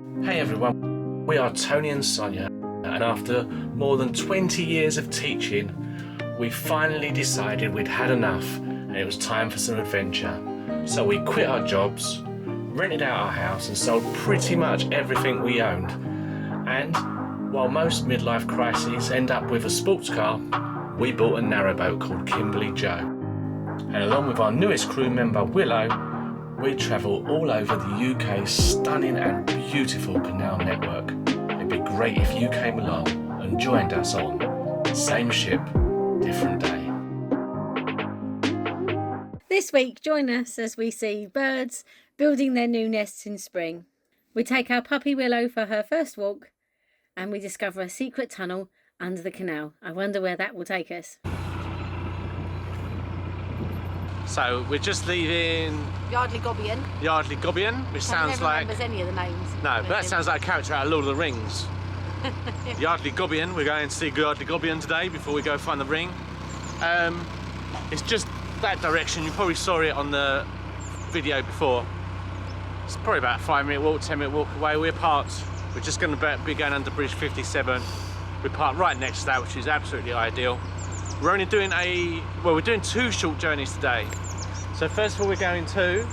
Hey everyone, we are Tony and Sonia, and after more than 20 years of teaching, we finally decided we'd had enough and it was time for some adventure. So we quit our jobs, rented out our house and sold pretty much everything we owned. And while most midlife crises end up with a sports car, we bought a narrowboat called Kimberley-Jo. And along with our newest crew member Willow, we travel all over the UK's stunning and beautiful canal network. It'd be great if you came along and joined us on Same Ship, Different Day. This week, join us as we see birds building their new nests in spring. We take our puppy Willow for her first walk and we discover a secret tunnel under the canal. I wonder where that will take us. So we're just leaving Yardley-Gobbion, which sounds like... Remembers any of the names. No, but that sounds like a character out of Lord of the Rings. Yardley-Gobbion, we're going to see Yardley-Gobbion today before we go find the ring. It's just that direction. You probably saw it on the video before. It's probably about a 5-minute walk, 10-minute walk away. We're parked. We're just going to be going under Bridge 57. We're parked right next to that, which is absolutely ideal. We're only doing we're doing 2 short journeys today. So first of all, we're going to...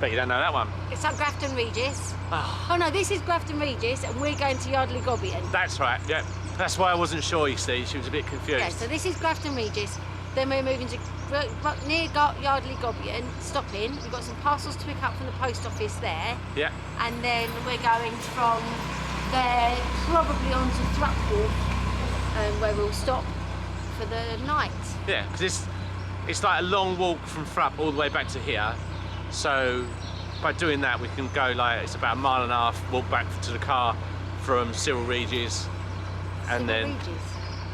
bet you don't know that one. It's at Grafton Regis. Oh no, this is Grafton Regis and we're going to Yardley-Gobbion. That's right, yeah. That's why I wasn't sure, you see. She was a bit confused. Yeah, so this is Grafton Regis. Then we're moving to near Yardley-Gobbion, stopping. We've got some parcels to pick up from the post office there. Yeah. And then we're going from there probably onto Thrupp Wharf, where we'll stop for the night. Yeah, because it's like a long walk from Thrupp all the way back to here. So by doing that, we can go it's about 1.5 miles, walk back to the car from Cyril Regis. And then... Regis?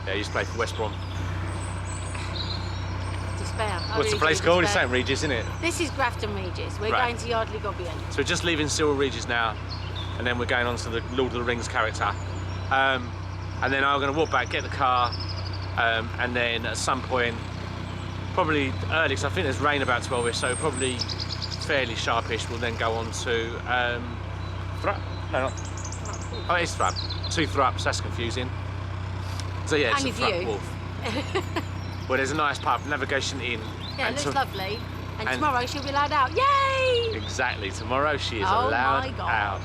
Yeah, I used to play for West Brom. Despair. What's the place called? It's St Regis, isn't it? This is Grafton Regis. We're going to Yardley-Gobbion. So we're just leaving Cyril Regis now, and then we're going on to the Lord of the Rings character. And then I'm going to walk back, get the car, and then at some point, probably early, because I think there's rain about 12ish, so probably fairly sharpish, we'll then go on to Thrupp. No, not. Oh, it's Thrupp. 2 Thrupps, that's confusing. So yeah, it's a Thrupp Wharf. Well, there's a nice pub, Navigation Inn. Yeah, it looks lovely. And tomorrow she'll be allowed out. Yay! Exactly, tomorrow she is allowed out.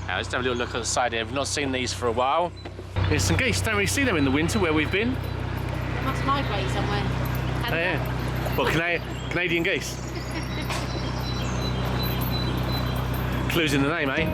Now let's have a little look on the side here. We've not seen these for a while. There's some geese. Don't really see them in the winter where we've been. They must migrate somewhere. Oh yeah. Well, Canadian geese. Clues in the name, eh?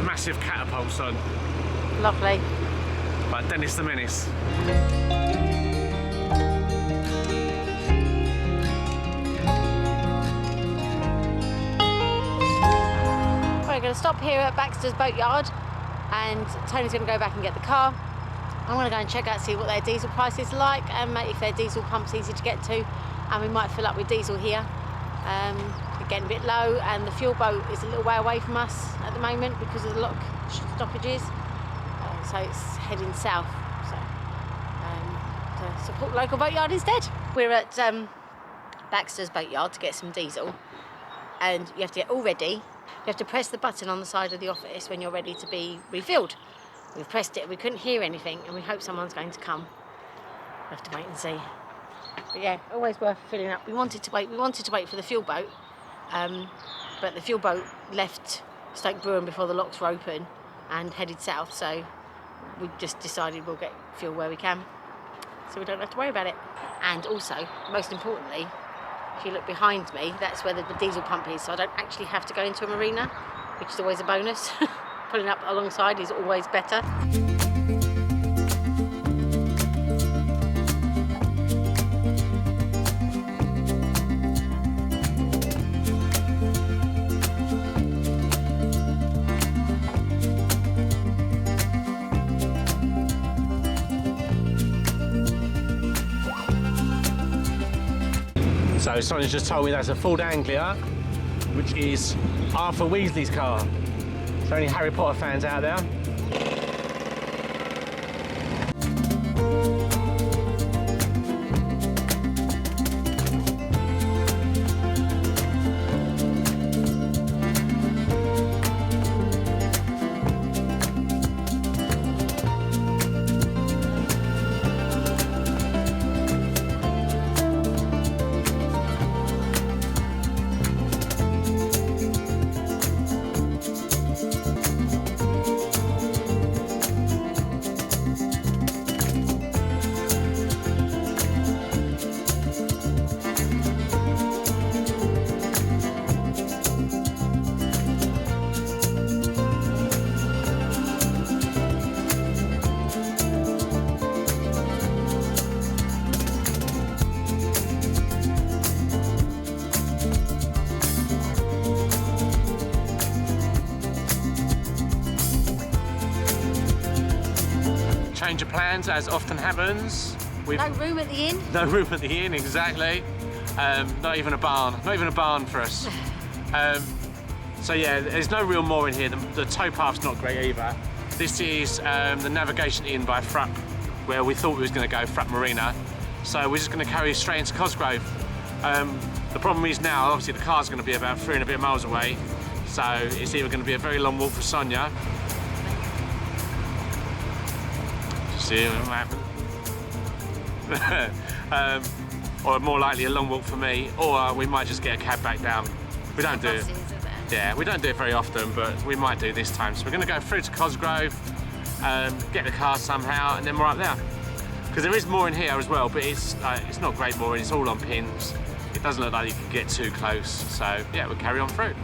Massive catapults on. Lovely. Like Dennis the Menace. We're going to stop here at Baxter's Boatyard and Tony's going to go back and get the car. I'm going to go and check out, see what their diesel price is like and if their diesel pump's easy to get to. and we might fill up with diesel here. We're getting a bit low, and the fuel boat is a little way away from us at the moment because of the lock stoppages, so it's heading south. So to support the local boatyard instead. We're at Baxter's Boatyard to get some diesel, and you have to get all ready. You have to press the button on the side of the office when you're ready to be refilled. We've pressed it, we couldn't hear anything, and we hope someone's going to come. We'll have to wait and see. But yeah, always worth filling up. We wanted to wait for the fuel boat, but the fuel boat left Stoke Bruin before the locks were open and headed south, so we just decided we'll get fuel where we can, so we don't have to worry about it. And also, most importantly, if you look behind me, that's where the diesel pump is, so I don't actually have to go into a marina, which is always a bonus. Pulling up alongside is always better. So someone's just told me that's a Ford Anglia, which is Arthur Weasley's car. Is there any Harry Potter fans out there? Change of plans, as often happens. No room at the inn? No room at the inn, exactly. Not even a barn for us. So yeah, there's no real mooring here. The towpath's not great either. This is the navigation inn by Frupp, where we thought we was going to go, Frupp Marina. So we're just going to carry straight into Cosgrove. The problem is now, obviously the car's going to be about 3 and a bit miles away. So it's either going to be a very long walk for Sonia. See what happens. Or more likely a long walk for me, or we might just get a cab back down. We don't do it. Yeah, we don't do it very often, but we might do this time. So we're going to go through to Cosgrove, get the car somehow, and then we're up there. Because there is mooring here as well, but it's not great mooring. It's all on pins. It doesn't look like you can get too close. So yeah, we'll carry on through.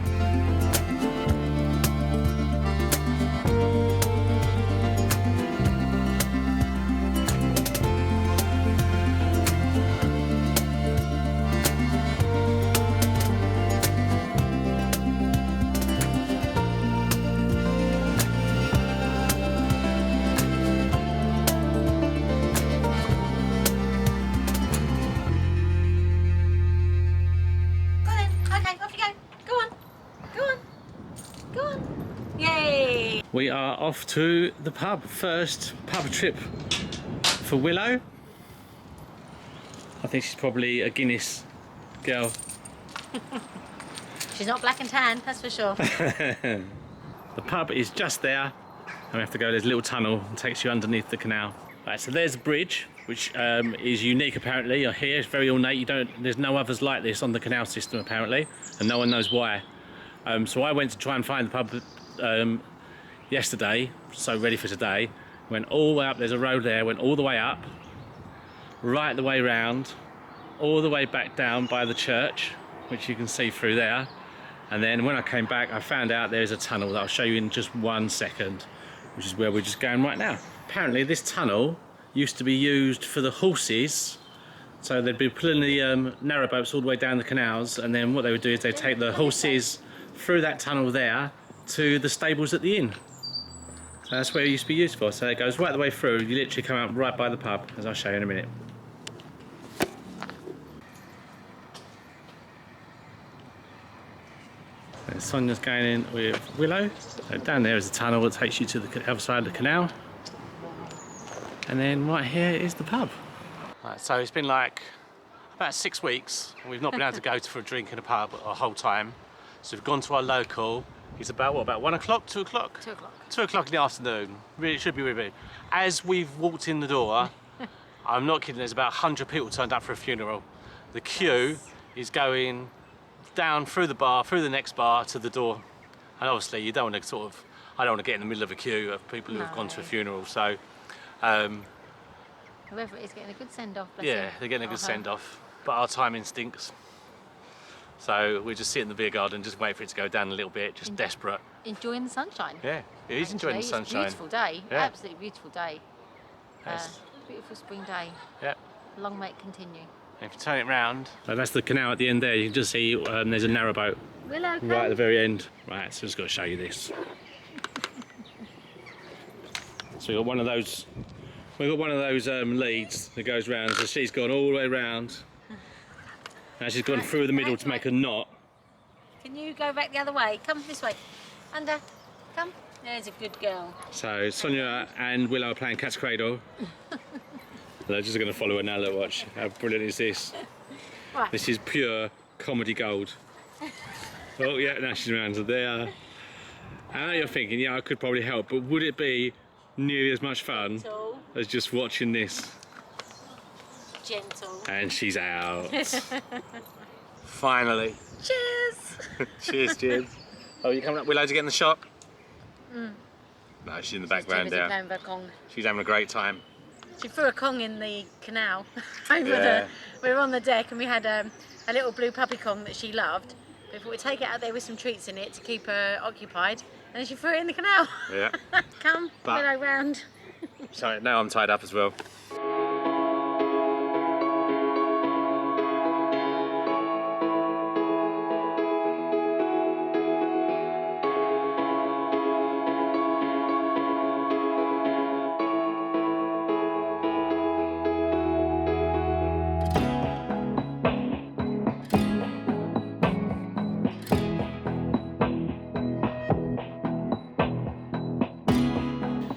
We are off to the pub. First pub trip for Willow. I think she's probably a Guinness girl. She's not black and tan, that's for sure. The pub is just there, and we have to go. There's a little tunnel that takes you underneath the canal. Right, so there's a bridge, which is unique apparently. Here, it's very ornate. There's no others like this on the canal system apparently, and no one knows why. So I went to try and find the pub yesterday, so ready for today. Went all the way up, there's a road there, went all the way up, right the way round, all the way back down by the church, which you can see through there. And then when I came back, I found out there's a tunnel that I'll show you in just 1 second, which is where we're just going right now. Apparently this tunnel used to be used for the horses, so they'd be pulling the narrowboats all the way down the canals, and then what they would do is they'd take the horses through that tunnel there to the stables at the inn. So that's where it used to be used for. So it goes right the way through. You literally come out right by the pub, as I'll show you in a minute. Right, Sonia's going in with Willow. So down there is a tunnel that takes you to the other side of the canal. And then right here is the pub. Right, so it's been like about 6 weeks. We've not been able to go for a drink in a pub a whole time. So we've gone to our local. It's about, what, about 1 o'clock, 2 o'clock? 2 o'clock. 2 o'clock in the afternoon. Really, it should be really. As we've walked in the door, I'm not kidding, there's about 100 people turned up for a funeral. The queue is going down through the bar, through the next bar to the door. And obviously you don't want to I don't want to get in the middle of a queue of people who have gone to a funeral. So, whoever it is getting a good send-off. yeah, they're getting a good send-off. But our timing stinks. So we just sit in the beer garden, just wait for it to go down a little bit, just desperate. Enjoying the sunshine. Yeah, it is enjoying the sunshine. It's a beautiful day, Yeah. absolutely beautiful day. Beautiful spring day. Yeah. Long may it continue. And if you turn it round, so that's the canal at the end there. You can just see there's a narrowboat Willow, right at the very end. Right, so just got to show you this. So we've got one of those. We've got one of those leads that goes round. So she's gone all the way round. Now she's gone through the middle to make a knot. Can you go back the other way? Come this way. Under. Come. There's a good girl. So Sonia and Willow are playing catch cradle. They're just going to follow her now. Look, watch. How brilliant is this? Right. This is pure comedy gold. Oh yeah, now she's around there. I know you're thinking, yeah, I could probably help, but would it be nearly as much fun Gentle. as just watching this? Gentle. And she's out. Finally. Cheers. Cheers, cheers. Oh, you coming up, Willow, to get in the shop? No, she's in the background there. Playing with her Kong. She's having a great time. She threw a Kong in the canal. We were on the deck and we had a little blue puppy Kong that she loved. We thought we'd take it out there with some treats in it to keep her occupied. And then she threw it in the canal. Yeah. Come, Willow round. Sorry, now I'm tied up as well.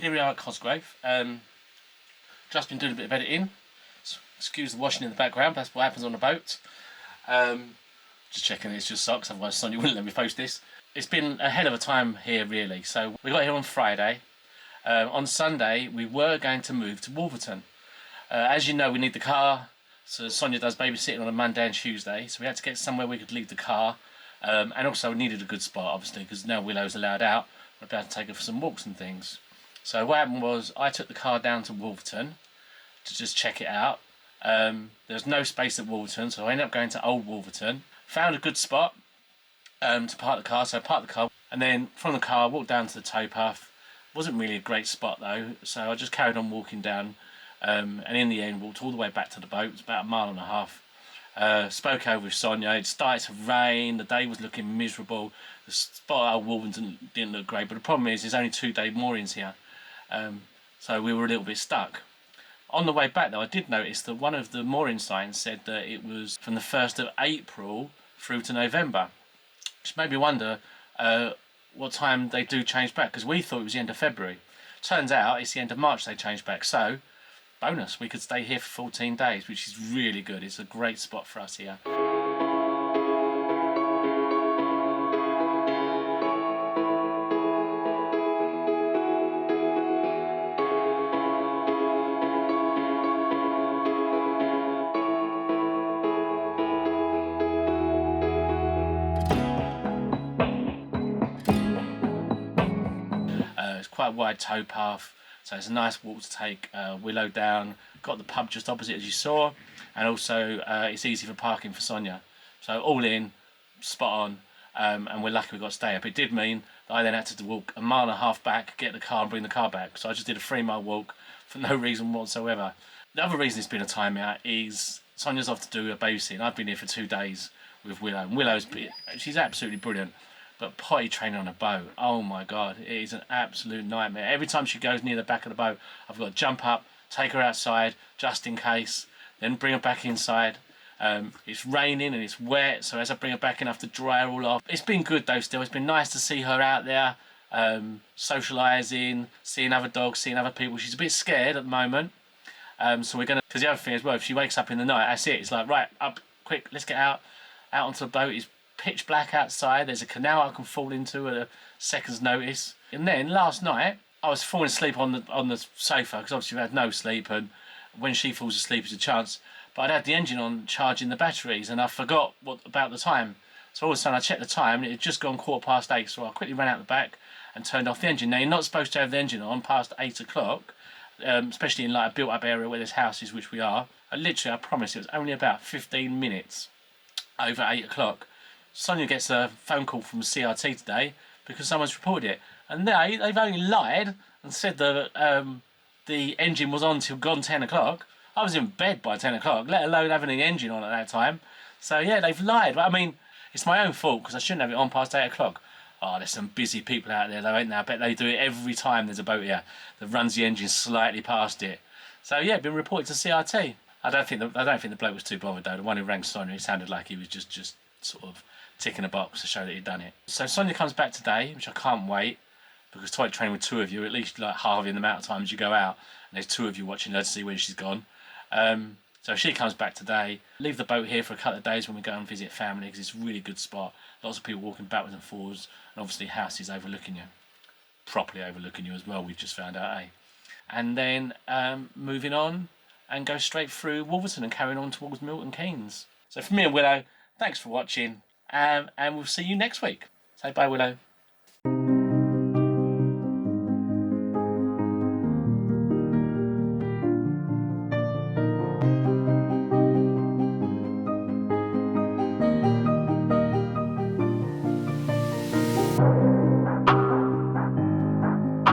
Here we are at Cosgrave. Just been doing a bit of editing. Excuse the washing in the background, that's what happens on a boat. Just checking it's just socks, otherwise Sonia wouldn't let me post this. It's been a hell of a time here really. So we got here on Friday. On Sunday we were going to move to Wolverton. As you know, we need the car, so Sonia does babysitting on a Monday and Tuesday, so we had to get somewhere we could leave the car. And also we needed a good spot obviously, because now Willow's allowed out, we're about to take her for some walks and things. So what happened was I took the car down to Wolverton to just check it out. There's no space at Wolverton, so I ended up going to Old Wolverton. Found a good spot to park the car, so I parked the car. And then from the car, walked down to the towpath. Wasn't really a great spot though, so I just carried on walking down. And in the end, walked all the way back to the boat. It was about 1.5 miles. Spoke over with Sonia. It started to rain. The day was looking miserable. The spot at Old Wolverton didn't look great, but the problem is there's only 2-day moorings here. So we were a little bit stuck. On the way back though, I did notice that one of the mooring signs said that it was from the 1st of April through to November, which made me wonder what time they do change back, because we thought it was the end of February. Turns out it's the end of March they changed back, so bonus, we could stay here for 14 days, which is really good. It's a great spot for us here. Quite a wide towpath, so it's a nice walk to take Willow down. Got the pub just opposite as you saw, and also it's easy for parking for Sonia. So all in, spot on, and we're lucky we got to stay up. It did mean that I then had to walk 1.5 miles back, get the car and bring the car back. So I just did a 3-mile walk for no reason whatsoever. The other reason it's been a time out is Sonia's off to do a babysitting. I've been here for 2 days with Willow, and she's absolutely brilliant. But potty training on a boat, oh my god, it is an absolute nightmare. Every time she goes near the back of the boat, I've got to jump up, take her outside, just in case, then bring her back inside. It's raining and it's wet, so as I bring her back in, I have to dry her all off. It's been good though still. It's been nice to see her out there, socialising, seeing other dogs, seeing other people. She's a bit scared at the moment. So we're gonna, because the other thing as well, if she wakes up in the night, that's it. It's like, right, up, quick, let's get out onto the boat. It's pitch black outside. There's a canal I can fall into at a second's notice. And then last night, I was falling asleep on the sofa, because obviously we had no sleep, and when she falls asleep, it's a chance. But I'd had the engine on charging the batteries, and I forgot about the time. So all of a sudden I checked the time, and it had just gone 8:15. So I quickly ran out the back and turned off the engine. Now you're not supposed to have the engine on past 8 o'clock, especially in like a built-up area where there's houses, which we are. I promise, it was only about 15 minutes over 8 o'clock. Sonia gets a phone call from CRT today because someone's reported it, and they've only lied and said that the engine was on till gone 10 o'clock. I was in bed by 10 o'clock, let alone having the engine on at that time. So yeah, they've lied. I mean, it's my own fault because I shouldn't have it on past 8 o'clock. Oh, there's some busy people out there though, ain't there? I bet they do it every time there's a boat here that runs the engine slightly past it. So yeah, been reported to CRT. I don't think the bloke was too bothered though. The one who rang Sonia, it sounded like he was just sort of ticking a box to show that he'd done it. So Sonia comes back today, which I can't wait, because toilet training with 2 of you, at least like halving the amount of times you go out, and there's 2 of you watching her to see where she's gone. So she comes back today. Leave the boat here for a couple of days when we go and visit family, because it's a really good spot. Lots of people walking backwards and forwards, and obviously houses overlooking you, properly overlooking you as well. We've just found out, eh? And then moving on and go straight through Wolverton and carrying on towards Milton Keynes. So from me and Willow, thanks for watching, and we'll see you next week. Say bye, Willow.